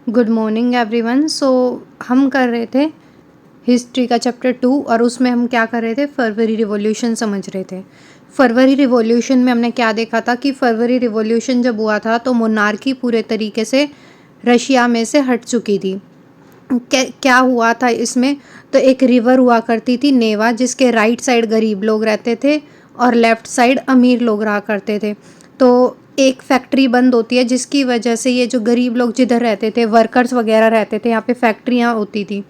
Good morning everyone. हम कर रहे थे हिस्ट्री का चैप्टर 2 और उसमें हम क्या कर रहे थे, फरवरी रिवॉल्यूशन समझ रहे थे। फरवरी रिवॉल्यूशन में हमने क्या देखा था कि फरवरी रिवॉल्यूशन जब हुआ था तो मोनार्की पूरे तरीके से रशिया में से हट चुकी थी। क्या हुआ था इसमें, तो एक रिवर हुआ करती थी नेवा, जिसके राइट साइड गरीब लोग रहते थे और लेफ़्ट साइड अमीर लोग रहा करते थे। तो एक फैक्ट्री बंद होती है जिसकी वजह से ये जो गरीब लोग जिधर रहते थे, वर्कर्स वगैरह रहते थे, यहाँ पे फैक्ट्रियाँ होती थी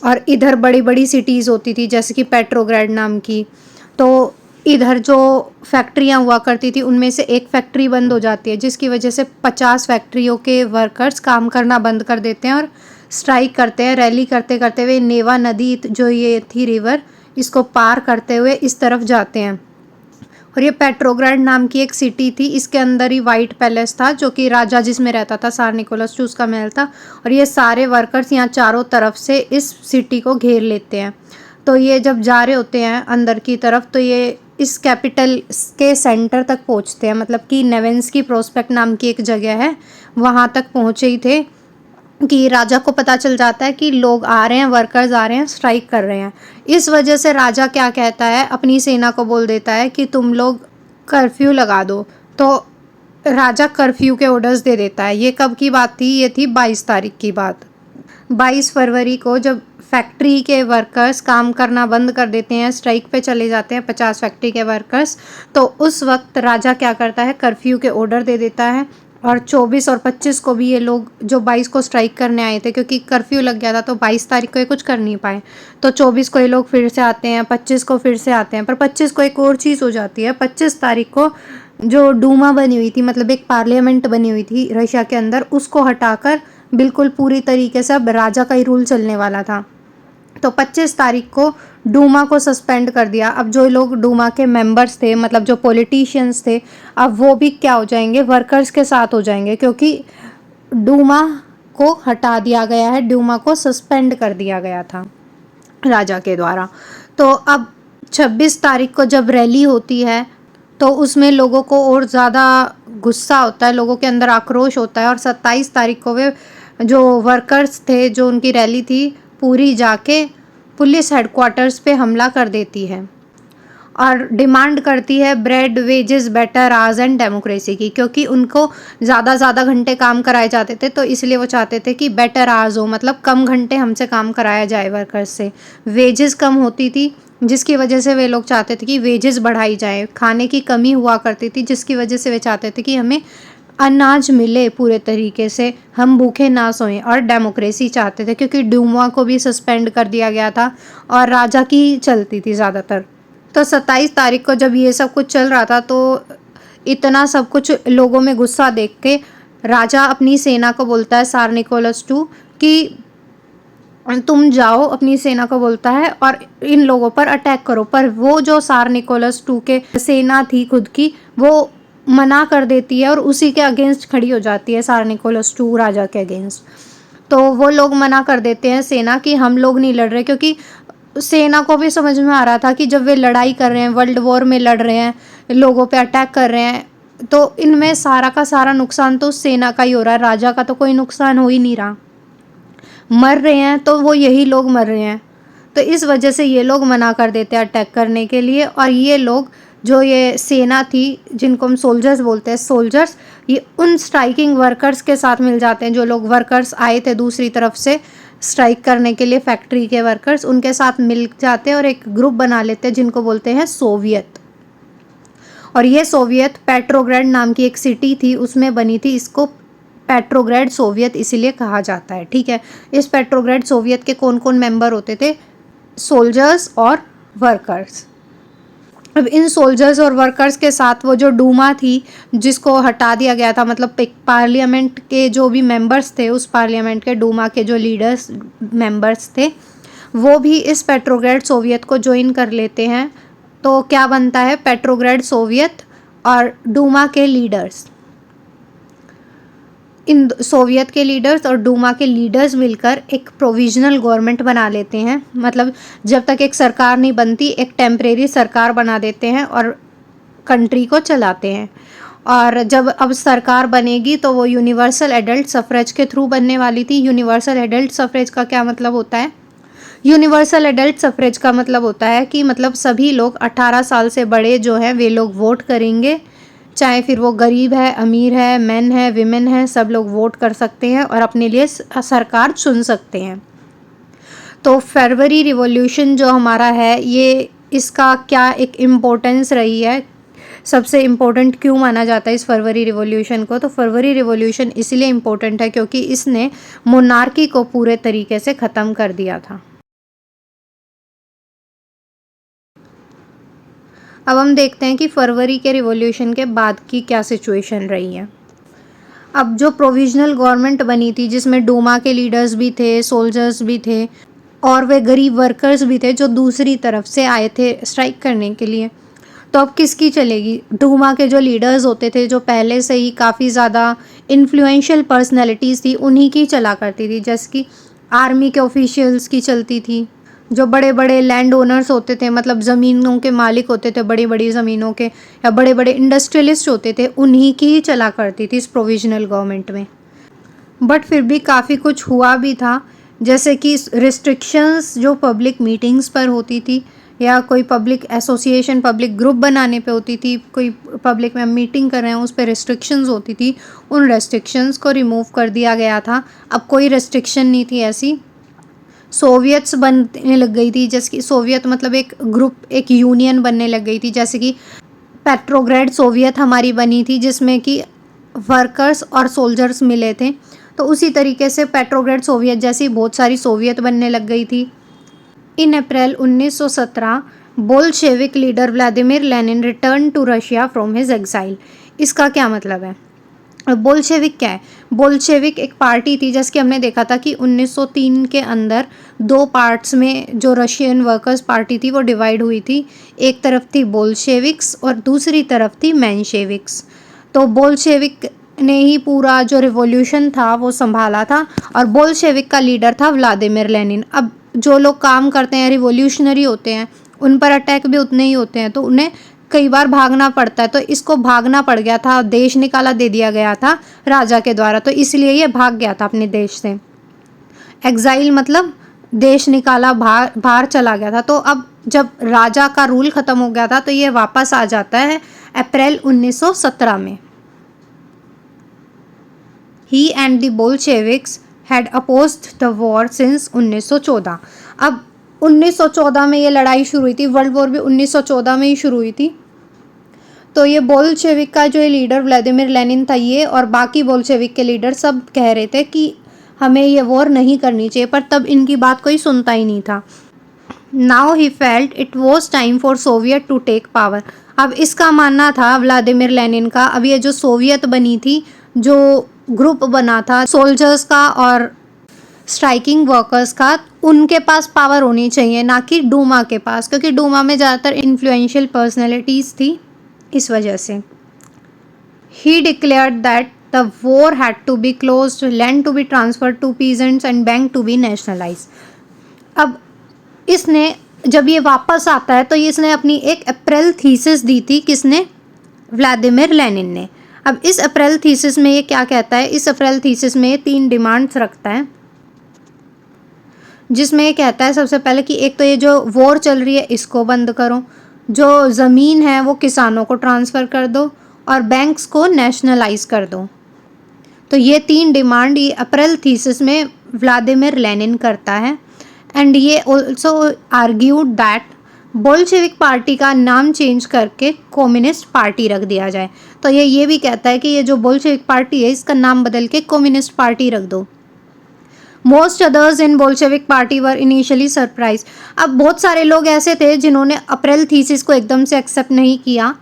और इधर बड़ी बड़ी सिटीज़ होती थी जैसे कि पेट्रोग्राड नाम की। तो इधर जो फैक्ट्रियाँ हुआ करती थी उनमें से एक फैक्ट्री बंद हो जाती है, जिसकी वजह से 50 फैक्ट्रियों के वर्कर्स काम करना बंद कर देते हैं और स्ट्राइक करते हैं। रैली करते करते हुए नेवा नदी जो ये थी रिवर, इसको पार करते हुए इस तरफ जाते हैं। और ये पेट्रोग्राड नाम की एक सिटी थी, इसके अंदर ही वाइट पैलेस था जो कि राजा जिसमें रहता था सार निकोलस II उसका महल था। और ये सारे वर्कर्स यहाँ चारों तरफ से इस सिटी को घेर लेते हैं। तो ये जब जा रहे होते हैं अंदर की तरफ तो ये इस कैपिटल के सेंटर तक पहुँचते हैं, मतलब कि नेवेंस्की प्रोस्पेक्ट नाम की एक जगह है, वहाँ तक पहुँचे ही थे कि राजा को पता चल जाता है कि लोग आ रहे हैं, वर्कर्स आ रहे हैं, स्ट्राइक कर रहे हैं। इस वजह से राजा क्या कहता है, अपनी सेना को बोल देता है कि तुम लोग कर्फ्यू लगा दो। तो राजा कर्फ्यू के ऑर्डर्स दे देता है। ये कब की बात थी, ये थी 22 तारीख की बात। 22 फरवरी को जब फैक्ट्री के वर्कर्स काम करना बंद कर देते हैं, स्ट्राइक पे चले जाते हैं 50 फैक्ट्री के वर्कर्स, तो उस वक्त राजा क्या करता है, कर्फ्यू के ऑर्डर दे देता है। और 24 और 25 को भी ये लोग जो 22 को स्ट्राइक करने आए थे, क्योंकि कर्फ्यू लग गया था तो 22 तारीख को ये कुछ कर नहीं पाए, तो 24 को ये लोग फिर से आते हैं, 25 को फिर से आते हैं। पर 25 को एक और चीज़ हो जाती है। 25 तारीख को जो डूमा बनी हुई थी, मतलब एक पार्लियामेंट बनी हुई थी रशिया के अंदर, उसको हटाकर बिल्कुल पूरी तरीके से अब राजा का ही रूल चलने वाला था। तो 25 तारीख को डूमा को सस्पेंड कर दिया। अब जो लोग डूमा के मेंबर्स थे, मतलब जो पॉलिटिशियंस थे, अब वो भी क्या हो जाएंगे, वर्कर्स के साथ हो जाएंगे, क्योंकि डूमा को हटा दिया गया है, डूमा को सस्पेंड कर दिया गया था राजा के द्वारा। तो अब 26 तारीख को जब रैली होती है तो उसमें लोगों को और ज़्यादा गुस्सा होता है, लोगों के अंदर आक्रोश होता है। और 27 तारीख को वे जो वर्कर्स थे, जो उनकी रैली थी, पूरी जाके पुलिस हेडक्वार्टर्स पे हमला कर देती है और डिमांड करती है bread, wages, better hours and democracy की, क्योंकि उनको ज़्यादा घंटे काम कराए जाते थे, तो इसलिए वो चाहते थे कि बेटर आवर्स हो, मतलब कम घंटे हमसे काम कराया जाए वर्कर्स से। वेजेस कम होती थी जिसकी वजह से वे लोग चाहते थे कि वेजेस बढ़ाई जाए। खाने की कमी हुआ करती थी जिसकी वजह से वे चाहते थे कि हमें अनाज मिले पूरे तरीके से, हम भूखे ना सोएं। और डेमोक्रेसी चाहते थे क्योंकि डूमा को भी सस्पेंड कर दिया गया था और राजा की चलती थी ज़्यादातर। तो 27 तारीख को जब ये सब कुछ चल रहा था तो इतना सब कुछ लोगों में गुस्सा देख के राजा अपनी सेना को बोलता है, सार निकोलस II, कि तुम जाओ, अपनी सेना को बोलता है, और इन लोगों पर अटैक करो। पर वो जो सार निकोलस II के सेना थी खुद की, वो मना कर देती है और उसी के अगेंस्ट खड़ी हो जाती है, सार निकोलस II राजा के अगेंस्ट। तो वो लोग मना कर देते हैं सेना कि हम लोग नहीं लड़ रहे, क्योंकि सेना को भी समझ में आ रहा था कि जब वे लड़ाई कर रहे हैं, वर्ल्ड वॉर में लड़ रहे हैं, लोगों पे अटैक कर रहे हैं, तो इनमें सारा का सारा नुकसान तो सेना का ही हो रहा है, राजा का तो कोई नुकसान हो ही नहीं रहा। मर रहे हैं तो वो यही लोग मर रहे हैं। तो इस वजह से ये लोग मना कर देते हैं अटैक करने के लिए। और ये लोग, जो ये सेना थी जिनको हम सोल्जर्स बोलते हैं, सोल्जर्स, ये उन स्ट्राइकिंग वर्कर्स के साथ मिल जाते हैं। जो लोग वर्कर्स आए थे दूसरी तरफ से स्ट्राइक करने के लिए, फैक्ट्री के वर्कर्स, उनके साथ मिल जाते हैं और एक ग्रुप बना लेते हैं जिनको बोलते हैं सोवियत। और ये सोवियत पेट्रोग्राड नाम की एक सिटी थी उसमें बनी थी। इसको पेट्रोग्राड सोवियत इसीलिए कहा जाता है, ठीक है। इस पेट्रोग्राड सोवियत के कौन कौन मेंबर होते थे, सोल्जर्स और वर्कर्स। अब इन सोल्जर्स और वर्कर्स के साथ वो जो डूमा थी जिसको हटा दिया गया था, मतलब पार्लियामेंट के जो भी मेंबर्स थे, उस पार्लियामेंट के डूमा के जो लीडर्स मेंबर्स थे, वो भी इस पेट्रोग्राड सोवियत को ज्वाइन कर लेते हैं। तो क्या बनता है, पेट्रोग्राड सोवियत और डूमा के लीडर्स। इन सोवियत के लीडर्स और डूमा के लीडर्स मिलकर एक प्रोविजनल गवर्नमेंट बना लेते हैं, मतलब जब तक एक सरकार नहीं बनती एक टेम्परेरी सरकार बना देते हैं और कंट्री को चलाते हैं। और जब अब सरकार बनेगी तो वो यूनिवर्सल एडल्ट सफरेज के थ्रू बनने वाली थी। यूनिवर्सल एडल्ट सफरेज का क्या मतलब होता है? यूनिवर्सल एडल्ट सफरेज का मतलब होता है कि मतलब सभी लोग 18 साल से बड़े जो हैं वे लोग वोट करेंगे, चाहे फिर वो गरीब है, अमीर है, मेन है, विमेन है, सब लोग वोट कर सकते हैं और अपने लिए सरकार चुन सकते हैं। तो फरवरी रिवॉल्यूशन जो हमारा है, ये इसका क्या एक इम्पोर्टेंस रही है, सबसे इम्पोर्टेंट क्यों माना जाता है इस फरवरी रिवॉल्यूशन को? तो फरवरी रिवॉल्यूशन इसलिए इम्पोर्टेंट है क्योंकि इसने मोनार्की को पूरे तरीके से ख़त्म कर दिया था। अब हम देखते हैं कि फरवरी के रिवॉल्यूशन के बाद की क्या सिचुएशन रही है। अब जो प्रोविजनल गवर्नमेंट बनी थी जिसमें डूमा के लीडर्स भी थे, सोल्जर्स भी थे और वे गरीब वर्कर्स भी थे जो दूसरी तरफ से आए थे स्ट्राइक करने के लिए। तो अब किसकी चलेगी? डूमा के जो लीडर्स होते थे, जो पहले से ही काफ़ी ज़्यादा इन्फ्लुएंशियल पर्सनैलिटीज़ थी, उन्हीं की चला करती थी। जैसे कि आर्मी के ऑफिशियल्स की चलती थी, जो बड़े बड़े लैंड ओनर्स होते थे, मतलब ज़मीनों के मालिक होते थे, बड़ी बड़ी ज़मीनों के, या बड़े बड़े इंडस्ट्रियलिस्ट होते थे, उन्हीं की ही चला करती थी इस प्रोविजनल गवर्नमेंट में। बट फिर भी काफ़ी कुछ हुआ भी था, जैसे कि रिस्ट्रिक्शंस जो पब्लिक मीटिंग्स पर होती थी या कोई पब्लिक एसोसिएशन, पब्लिक ग्रुप बनाने पे होती थी, कोई पब्लिक में मीटिंग कर रहे हैं उस पर रेस्ट्रिक्शंस होती थी, उन रेस्ट्रिक्शंस को रिमूव कर दिया गया था। अब कोई रेस्ट्रिक्शन नहीं थी ऐसी। सोवियट्स बनने लग गई थी, जैसे कि सोवियत मतलब एक ग्रुप, एक यूनियन बनने लग गई थी। जैसे कि पेट्रोग्रेड सोवियत हमारी बनी थी जिसमें कि वर्कर्स और सोल्जर्स मिले थे, तो उसी तरीके से पेट्रोग्रेड सोवियत जैसी बहुत सारी सोवियत बनने लग गई थी। In April 1917 Bolshevik leader Vladimir Lenin return to Russia from his exile. इसका क्या मतलब है? बोल्शेविक क्या है? बोल्शेविक एक पार्टी थी, जैसे कि हमने देखा था कि 1903 के अंदर दो पार्ट्स में जो रशियन वर्कर्स पार्टी थी वो डिवाइड हुई थी। एक तरफ थी बोल्शेविक्स और दूसरी तरफ थी मेंशेविक्स। तो बोल्शेविक ने ही पूरा जो रिवॉल्यूशन था वो संभाला था और बोल्शेविक का लीडर था व्लादिमीर लेनिन। अब जो लोग काम करते हैं, रिवॉल्यूशनरी होते हैं, उन पर अटैक भी उतने ही होते हैं, तो उन्हें कई बार भागना पड़ता है। तो इसको भागना पड़ गया था, देश निकाला दे दिया गया था राजा के द्वारा, तो इसलिए ये भाग गया था अपने देश से। एग्जाइल मतलब देश निकाला, बाहर चला गया था। तो अब जब राजा का रूल ख़त्म हो गया था तो ये वापस आ जाता है अप्रैल 1917 में। He and the Bolsheviks had opposed the war since 1914। अब 1914 में ये लड़ाई शुरू हुई थी, वर्ल्ड वॉर भी 1914 में ही शुरू हुई थी। तो ये बोल्शेविक का जो लीडर व्लादिमीर लेनिन था, ये और बाकी बोल्शेविक के लीडर सब कह रहे थे कि हमें ये वॉर नहीं करनी चाहिए, पर तब इनकी बात कोई सुनता ही नहीं था। Now he felt it was time for Soviet to take power. अब इसका मानना था व्लादिमीर लेनिन का, अब ये जो सोवियत बनी थी, जो ग्रुप बना था सोल्जर्स का और स्ट्राइकिंग वर्कर्स का, उनके पास पावर होनी चाहिए, ना कि डूमा के पास, क्योंकि डूमा में ज़्यादातर इन्फ्लुएंशियल पर्सनैलिटीज़ थी। इस वजह से ही declared that the war had to be closed, land to be transferred to peasants and bank to be nationalise. अब इसने जब ये वापस आता है तो इसने अपनी एक अप्रैल थीसिस दी थी, किसने? व्लादिमीर लेनिन ने। अब इस अप्रैल थीसिस में ये क्या कहता है? इस अप्रैल थीसिस में 3 डिमांड्स रखता है, जिसमें ये कहता है सबसे पहले कि एक तो ये जो वॉर चल रही है इसको बंद करो, जो ज़मीन है वो किसानों को ट्रांसफ़र कर दो और बैंक्स को नेशनलाइज कर दो। तो ये 3 डिमांड ये अप्रैल थीसिस में व्लादिमीर लेनिन करता है। एंड ये also argued that Bolshevik party का नाम चेंज करके कम्युनिस्ट पार्टी रख दिया जाए। तो ये भी कहता है कि ये जो बोल्शेविक पार्टी है इसका नाम बदल के कम्युनिस्ट पार्टी रख दो। Most others in Bolshevik party were initially surprise. अब बहुत सारे लोग ऐसे थे जिन्होंने अप्रैल थीसिस को एकदम से एक्सेप्ट नहीं किया,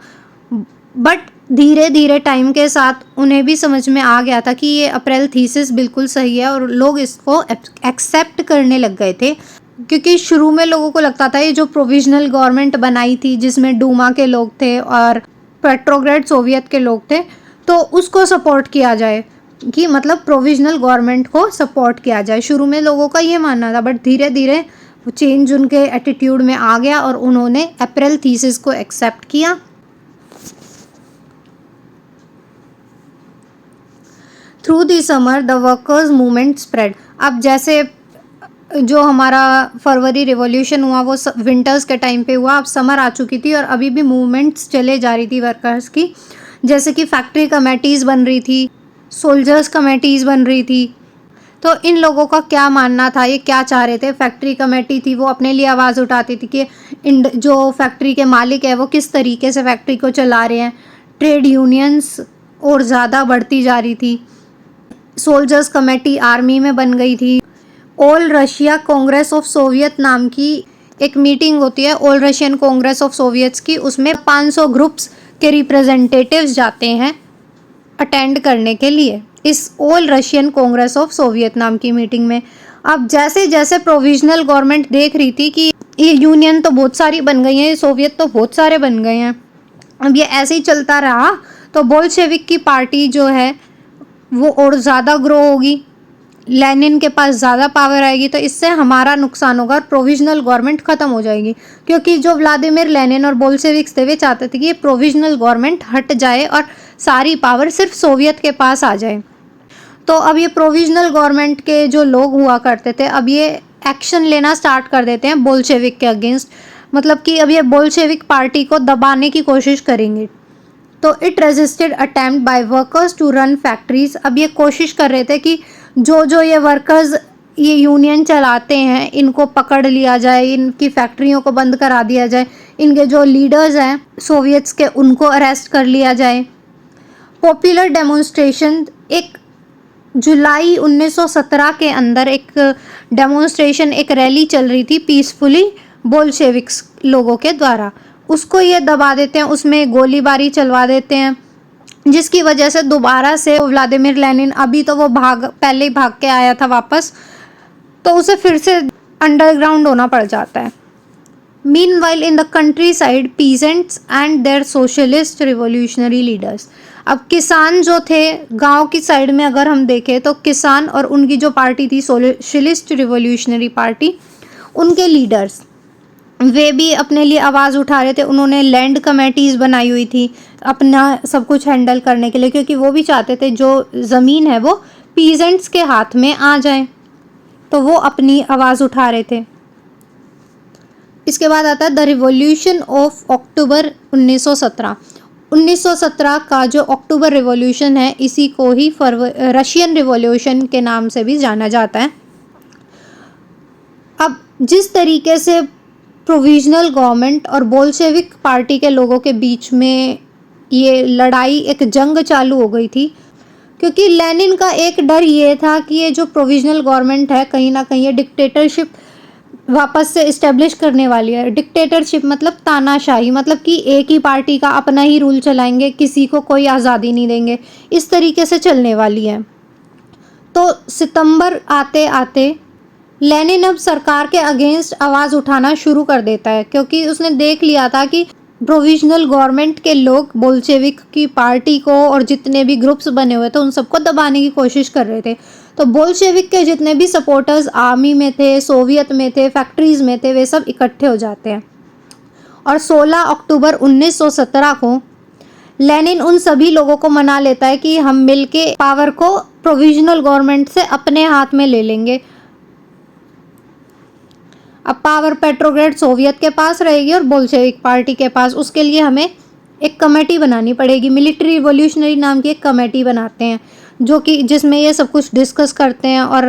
बट धीरे धीरे टाइम के साथ उन्हें भी समझ में आ गया था कि ये अप्रैल थीसिस बिल्कुल सही है और लोग इसको एक्सेप्ट करने लग गए थे। क्योंकि शुरू में लोगों को लगता था ये जो प्रोविजनल गवर्नमेंट बनाई थी जिसमें डूमा के लोग थे और पेट्रोग्रेड सोवियत के लोग थे, तो उसको सपोर्ट किया जाए, कि मतलब प्रोविजनल गवर्नमेंट को सपोर्ट किया जाए। शुरू में लोगों का ये मानना था, बट धीरे धीरे चेंज उनके एटीट्यूड में आ गया और उन्होंने अप्रैल थीसिस को एक्सेप्ट किया। Through the summer the workers movement spread. अब जैसे जो हमारा फरवरी रिवॉल्यूशन हुआ वो विंटर्स के टाइम पे हुआ, अब समर आ चुकी थी और अभी भी मूवमेंट्स चले जा रही थी वर्कर्स की, जैसे कि फैक्ट्री कमेटीज़ बन रही थी, सोल्जर्स कमेटीज़ बन रही थी। तो इन लोगों का क्या मानना था, ये क्या चाह रहे थे? फैक्ट्री कमेटी थी वो अपने लिए आवाज़ उठाती थी कि जो फैक्ट्री के मालिक है वो किस तरीके से फैक्ट्री को चला रहे हैं। ट्रेड यूनियंस और ज़्यादा बढ़ती जा रही थी। सोल्जर्स कमेटी आर्मी में बन गई थी। All Russia Congress of Soviet नाम की एक मीटिंग होती है, all Russian Congress of Soviets की, उसमें 500 ग्रुप्स के रिप्रेजेंटेटिव्स जाते हैं अटेंड करने के लिए इस all Russian Congress of Soviet नाम की मीटिंग में। अब जैसे जैसे प्रोविजनल गवर्नमेंट देख रही थी कि ये यूनियन तो बहुत सारी बन गई हैं, ये सोवियत तो बहुत सारे बन गए हैं, अब ये ऐसे ही चलता रहा तो बोल्शेविक की पार्टी जो है वो और ज़्यादा ग्रो होगी, लेनिन के पास ज़्यादा पावर आएगी, तो इससे हमारा नुकसान होगा और प्रोविजनल गवर्नमेंट ख़त्म हो जाएगी। क्योंकि जो व्लादिमीर लेनिन और बोल्शेविक्स थे वे चाहते थे कि ये प्रोविजनल गवर्नमेंट हट जाए और सारी पावर सिर्फ सोवियत के पास आ जाए। तो अब ये प्रोविजनल गवर्नमेंट के जो लोग हुआ करते थे अब ये एक्शन लेना स्टार्ट कर देते हैं बोल्शेविक के अगेंस्ट, मतलब कि अब ये बोल्शेविक पार्टी को दबाने की कोशिश करेंगे। तो it resisted attempt by workers to run factories. अब ये कोशिश कर रहे थे कि जो ये वर्कर्स ये यूनियन चलाते हैं इनको पकड़ लिया जाए, इनकी फैक्ट्रियों को बंद करा दिया जाए, इनके जो लीडर्स हैं सोवियट्स के उनको अरेस्ट कर लिया जाए। पॉपुलर डेमोन्स्ट्रेशन, एक जुलाई 1917 के अंदर एक डेमोन्स्ट्रेशन, एक रैली चल रही थी पीसफुली बोल्शेविक्स लोगों के द्वारा, उसको ये दबा देते हैं, उसमें गोलीबारी चलवा देते हैं, जिसकी वजह से दोबारा से व्लादिमीर लेनिन, अभी तो वो पहले ही भाग के आया था वापस, तो उसे फिर से अंडरग्राउंड होना पड़ जाता है। Meanwhile in the countryside peasants and their socialist revolutionary leaders. अब किसान जो थे गांव की साइड में अगर हम देखें तो किसान और उनकी जो पार्टी थी सोशलिस्ट रिवोल्यूशनरी पार्टी, उनके लीडर्स वे भी अपने लिए आवाज़ उठा रहे थे। उन्होंने लैंड कमेटीज़ बनाई हुई थी अपना सब कुछ हैंडल करने के लिए, क्योंकि वो भी चाहते थे जो ज़मीन है वो पीजेंट्स के हाथ में आ जाए, तो वो अपनी आवाज़ उठा रहे थे। इसके बाद आता है द रिवॉल्यूशन ऑफ अक्टूबर 1917। 1917 का जो अक्टूबर रिवॉल्यूशन है इसी को ही रशियन रिवॉल्यूशन के नाम से भी जाना जाता है। अब जिस तरीके से प्रोविजनल गवर्नमेंट और बोल्शेविक पार्टी के लोगों के बीच में ये लड़ाई, एक जंग चालू हो गई थी, क्योंकि लेनिन का एक डर ये था कि ये जो प्रोविजनल गवर्नमेंट है कहीं ना कहीं ये डिक्टेटरशिप वापस से इस्टेब्लिश करने वाली है। डिक्टेटरशिप मतलब तानाशाही, मतलब कि एक ही पार्टी का अपना ही रूल चलाएंगे, किसी को कोई आज़ादी नहीं देंगे, इस तरीके से चलने वाली है। तो सितंबर आते आते लेनिन अब सरकार के अगेंस्ट आवाज़ उठाना शुरू कर देता है, क्योंकि उसने देख लिया था कि प्रोविजनल गवर्नमेंट के लोग बोल्शेविक की पार्टी को और जितने भी ग्रुप्स बने हुए थे उन सबको दबाने की कोशिश कर रहे थे। तो बोल्शेविक के जितने भी सपोर्टर्स आर्मी में थे, सोवियत में थे, फैक्ट्रीज में थे, वे सब इकट्ठे हो जाते हैं और 16 अक्टूबर 1917 को लेनिन उन सभी लोगों को मना लेता है कि हम मिलके पावर को प्रोविजनल गवर्नमेंट से अपने हाथ में ले लेंगे। अब पावर पेट्रोग्रेड सोवियत के पास रहेगी और बोल्शेविक पार्टी के पास। उसके लिए हमें एक कमेटी बनानी पड़ेगी, मिलिट्री रिवॉल्यूशनरी नाम की एक कमेटी बनाते हैं जो कि जिसमें ये सब कुछ डिस्कस करते हैं और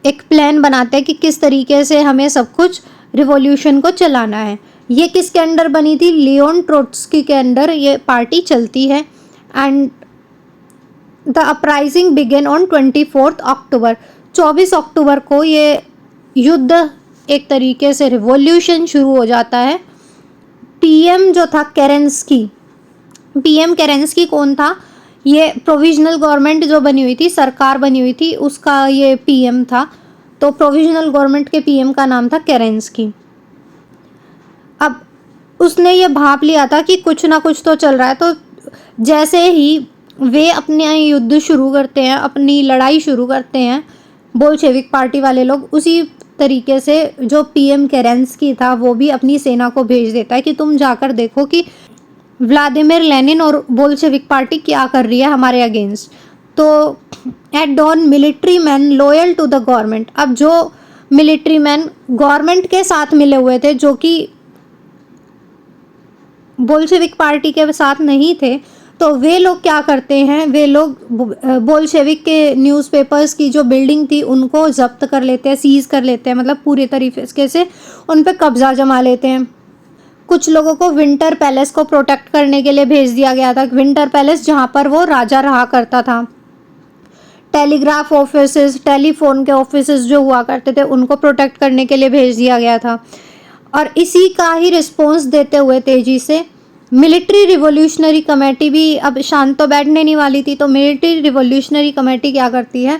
एक प्लान बनाते हैं कि किस तरीके से हमें सब कुछ रिवॉल्यूशन को चलाना है। ये किसके अंडर बनी थी? लियोन ट्रोट्स्की के अंडर ये पार्टी चलती है। And the uprising began on 24 October. 24 अक्टूबर को ये युद्ध, एक तरीके से रिवॉल्यूशन शुरू हो जाता है। पीएम जो था केरेंस्की, पीएम केरेंस्की कौन था? ये प्रोविजनल गवर्नमेंट जो बनी हुई थी, सरकार बनी हुई थी, उसका ये पीएम था। तो प्रोविजनल गवर्नमेंट के पीएम का नाम था केरेंस्की। अब उसने ये भाप लिया था कि कुछ ना कुछ तो चल रहा है, तो जैसे ही वे अपने युद्ध शुरू करते हैं, अपनी लड़ाई शुरू करते हैं बोल्शेविक पार्टी वाले लोग, उसी तरीके से जो पीएम केरेंस्की था वो भी अपनी सेना को भेज देता है कि तुम जाकर देखो कि व्लादिमीर लेनिन और बोल्शेविक पार्टी क्या कर रही है हमारे अगेंस्ट। तो at dawn military men loyal to the government, अब जो मिलिट्री मैन गवर्नमेंट के साथ मिले हुए थे, जो कि बोल्शेविक पार्टी के साथ नहीं थे, तो वे लोग क्या करते हैं, वे लोग बोल्शेविक के न्यूज़पेपर्स की जो बिल्डिंग थी उनको जब्त कर लेते हैं, सीज कर लेते हैं, मतलब पूरी तरीके से उन पर कब्जा जमा लेते हैं। कुछ लोगों को विंटर पैलेस को प्रोटेक्ट करने के लिए भेज दिया गया था, विंटर पैलेस जहाँ पर वो राजा रहा करता था। टेलीग्राफ ऑफिसेस, टेलीफोन के ऑफिसेस जो हुआ करते थे उनको प्रोटेक्ट करने के लिए भेज दिया गया था। और इसी का ही रिस्पॉन्स देते हुए तेजी से मिलिट्री रिवॉल्यूशनरी कमेटी भी अब शांत तो बैठने नहीं वाली थी, तो मिलिट्री रिवॉल्यूशनरी कमेटी क्या करती है,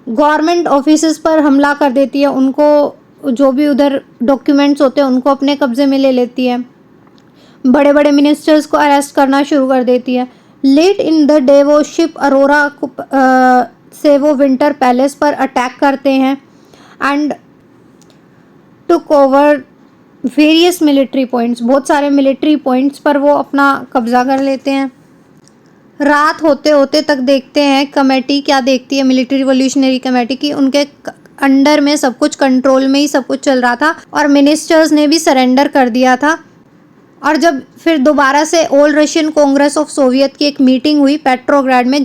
गवर्नमेंट ऑफिसेस पर हमला कर देती है, उनको जो भी उधर डॉक्यूमेंट्स होते हैं उनको अपने कब्जे में ले लेती है, बड़े बड़े मिनिस्टर्स को अरेस्ट करना शुरू कर देती है। लेट इन द डे वो शिप अरोरा से वो विंटर पैलेस पर अटैक करते हैं and took over various military points, बहुत सारे मिलिट्री पॉइंट्स पर वो अपना कब्जा कर लेते हैं। रात होते होते तक देखते हैं कमेटी क्या देखती है, मिलिट्री रिवॉल्यूशनरी कमेटी की, उनके अंडर में सब कुछ, कंट्रोल में ही सब कुछ चल रहा था और मिनिस्टर्स ने भी सरेंडर कर दिया था। और जब फिर दोबारा से all Russian Congress of Soviet की एक मीटिंग हुई पेट्रोग्राड में,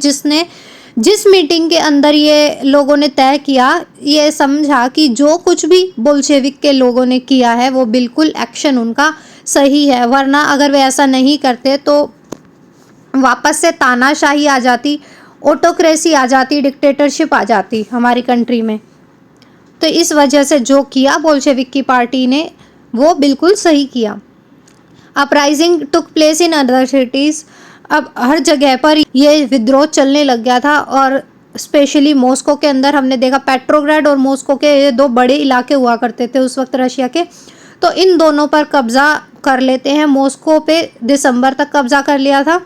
जिस मीटिंग के अंदर ये लोगों ने तय किया, ये समझा कि जो कुछ भी बोल्शेविक के लोगों ने किया है वो बिल्कुल एक्शन उनका सही है, वरना अगर वे ऐसा नहीं करते तो वापस से तानाशाही आ जाती, ऑटोक्रेसी आ जाती, डिक्टेटरशिप आ जाती हमारी कंट्री में। तो इस वजह से जो किया बोल्शेविक की पार्टी ने वो बिल्कुल सही किया। Uprising took place in other cities, अब हर जगह पर ये विद्रोह चलने लग गया था और स्पेशली मॉस्को के अंदर हमने देखा, पेट्रोग्राड और मॉस्को के ये दो बड़े इलाके हुआ करते थे उस वक्त रशिया के, तो इन दोनों पर कब्जा कर लेते हैं। मॉस्को पे दिसंबर तक कब्जा कर लिया था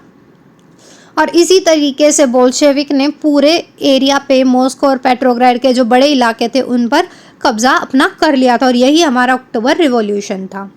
और इसी तरीके से बोल्शेविक ने पूरे एरिया पे मॉस्को और पेट्रोग्राड के जो बड़े इलाके थे उन पर कब्जा अपना कर लिया था और यही हमारा अक्टूबर रिवॉल्यूशन था।